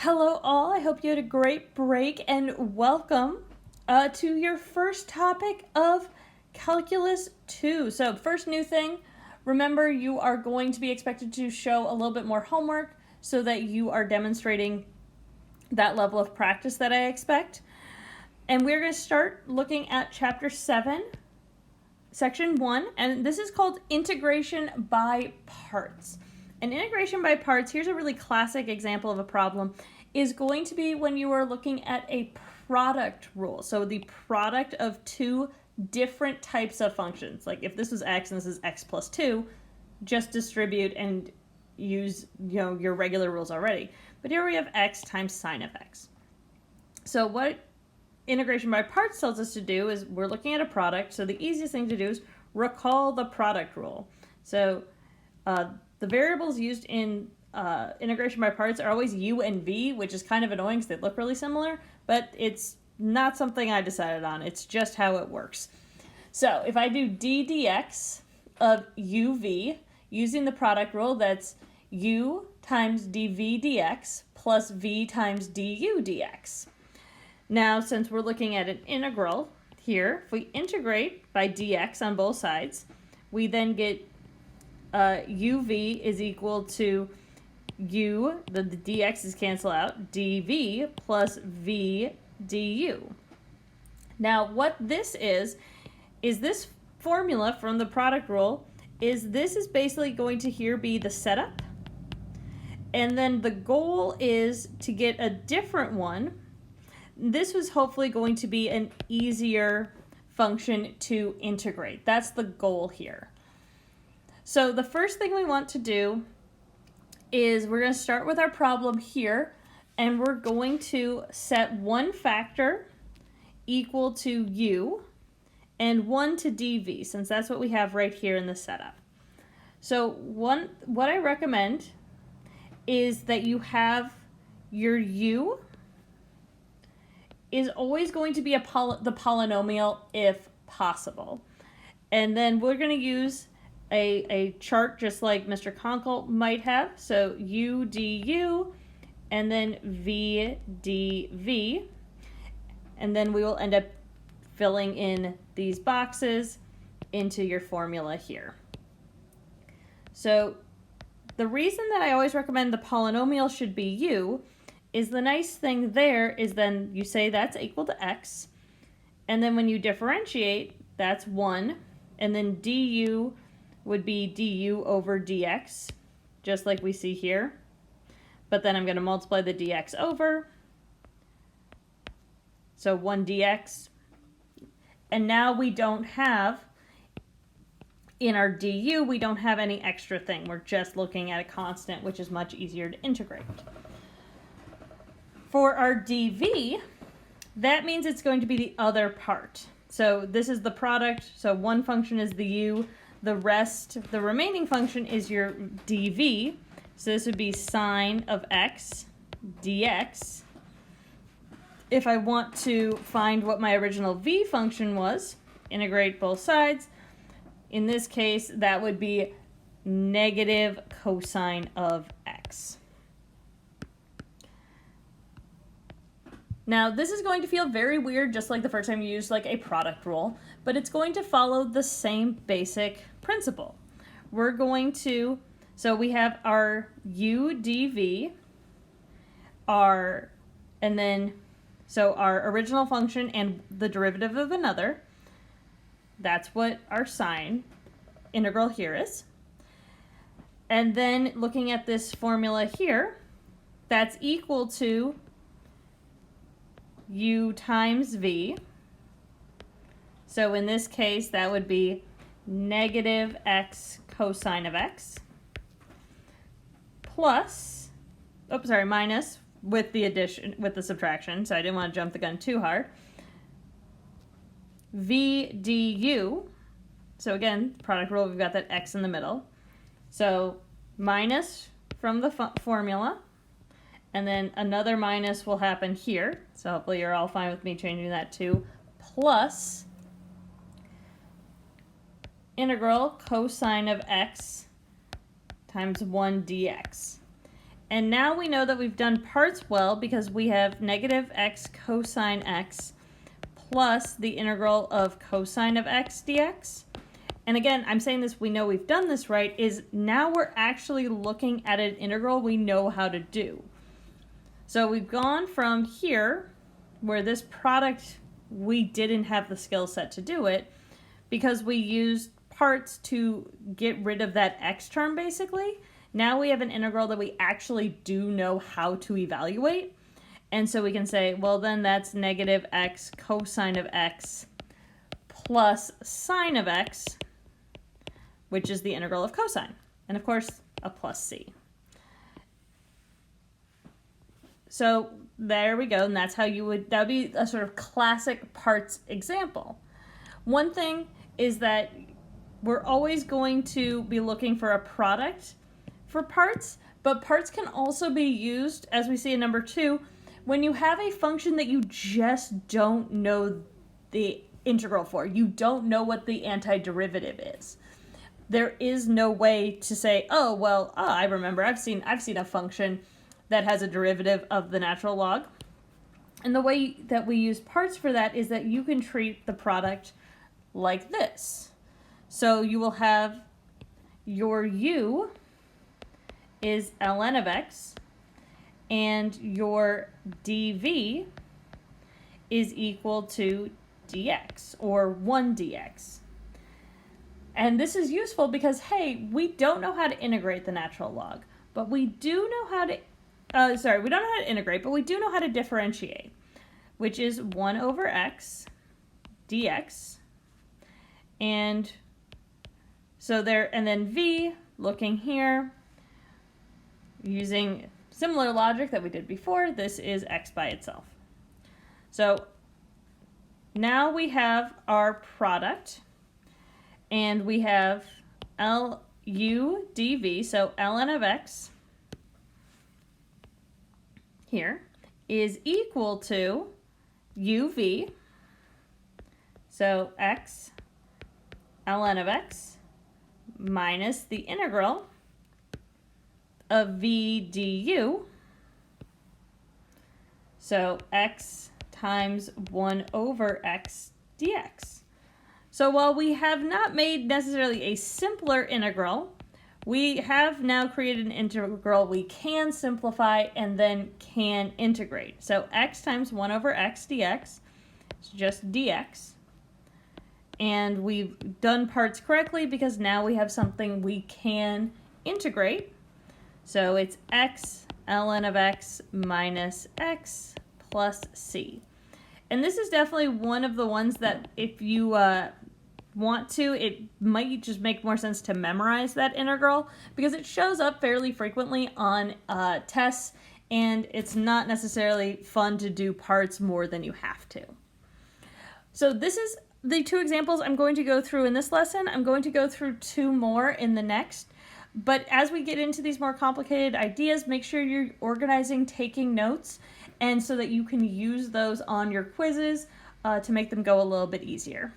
Hello all, I hope you had a great break and welcome to your first topic of Calculus 2. So first new thing, remember you are going to be expected to show a little bit more homework so that you are demonstrating that level of practice that I expect. And we're going to start looking at Chapter 7, Section 1, and this is called Integration by Parts. And integration by parts, here's a really classic example of a problem, is going to be when you are looking at a product rule. So the product of two different types of functions. Like if this was x and this is x plus 2, just distribute and use your regular rules already. But here we have x times sine of x. So what integration by parts tells us to do is we're looking at a product. So the easiest thing to do is recall the product rule. So the variables used in integration by parts are always u and v, which is kind of annoying because they look really similar, but it's not something I decided on. It's just how it works. So if I do d dx of uv, using the product rule, that's u times dv dx plus v times du dx. Now, since we're looking at an integral here, if we integrate by dx on both sides, we then get uv is equal to u, the dx's cancel out, dv plus v du. Now what this is this formula from the product rule this is basically going to here be the setup, and then the goal is to get a different one. This was hopefully going to be an easier function to integrate. That's the goal here. So the first thing we want to do is we're going to start with our problem here, and we're going to set one factor equal to u and one to dv, since that's what we have right here in the setup. So what I recommend is that you have your u is always going to be the polynomial if possible. And then we're going to use a chart just like Mr. Conkle might have. So u du and then v dv. And then we will end up filling in these boxes into your formula here. So the reason that I always recommend the polynomial should be u is the nice thing there is then you say that's equal to x, and then when you differentiate, that's 1, and then du would be du over dx, just like we see here. But then I'm going to multiply the dx over, so 1 dx. And now we don't have, in our du, we don't have any extra thing. We're just looking at a constant, which is much easier to integrate. For our dv, that means it's going to be the other part. So this is the product, so one function is the u, the remaining function is your dv, so this would be sine of x dx. If I want to find what my original v function was, integrate both sides. In this case, that would be negative cosine of x. Now, this is going to feel very weird, just like the first time you used like a product rule, but it's going to follow the same basic principle. We're going to, so we have our u dv, and then, so our original function and the derivative of another. That's what our sine integral here is. And then looking at this formula here, that's equal to u times v. So in this case, that would be negative x cosine of x plus, minus with the addition, with the subtraction, so I didn't want to jump the gun too hard, v du. So again, product rule, we've got that x in the middle. So minus from the formula, and then another minus will happen here. So hopefully you're all fine with me changing that to plus integral cosine of x times 1 dx. And now we know that we've done parts well because we have negative x cosine x plus the integral of cosine of x dx. And again, I'm saying this, we know we've done this right, is now we're actually looking at an integral we know how to do. So we've gone from here, where this product, we didn't have the skill set to do it, because we used parts to get rid of that x term, basically. Now we have an integral that we actually do know how to evaluate. And so we can say, well, then that's negative x cosine of x plus sine of x, which is the integral of cosine. And of course, a plus c. So there we go, and that's how you would, that would be a sort of classic parts example. One thing is that we're always going to be looking for a product for parts, but parts can also be used, as we see in number 2, when you have a function that you just don't know the integral for. You don't know what the antiderivative is. There is no way to say, oh, well, I remember, I've seen a function that has a derivative of the natural log. And the way that we use parts for that is that you can treat the product like this. So you will have your u is ln of x, and your dv is equal to dx, or 1 dx. And this is useful because, hey, we don't know how to integrate the natural log, but we do know how to, we don't know how to integrate, but we do know how to differentiate, which is 1 over x dx. And so there, and then v, looking here, using similar logic that we did before, this is x by itself. So now we have our product, and we have lu dv, so ln of x here is equal to uv, so x ln of x minus the integral of v du, so x times 1 over x dx. So while we have not made necessarily a simpler integral, we have now created an integral we can simplify and then can integrate. So x times 1 over x dx is just dx. And we've done parts correctly because now we have something we can integrate. So it's x ln of x minus x plus c. And this is definitely one of the ones that if you want to, it might just make more sense to memorize that integral because it shows up fairly frequently on tests, and it's not necessarily fun to do parts more than you have to. So this is the 2 examples I'm going to go through in this lesson. I'm going to go through 2 more in the next. But as we get into these more complicated ideas, make sure you're organizing, taking notes, and so that you can use those on your quizzes to make them go a little bit easier.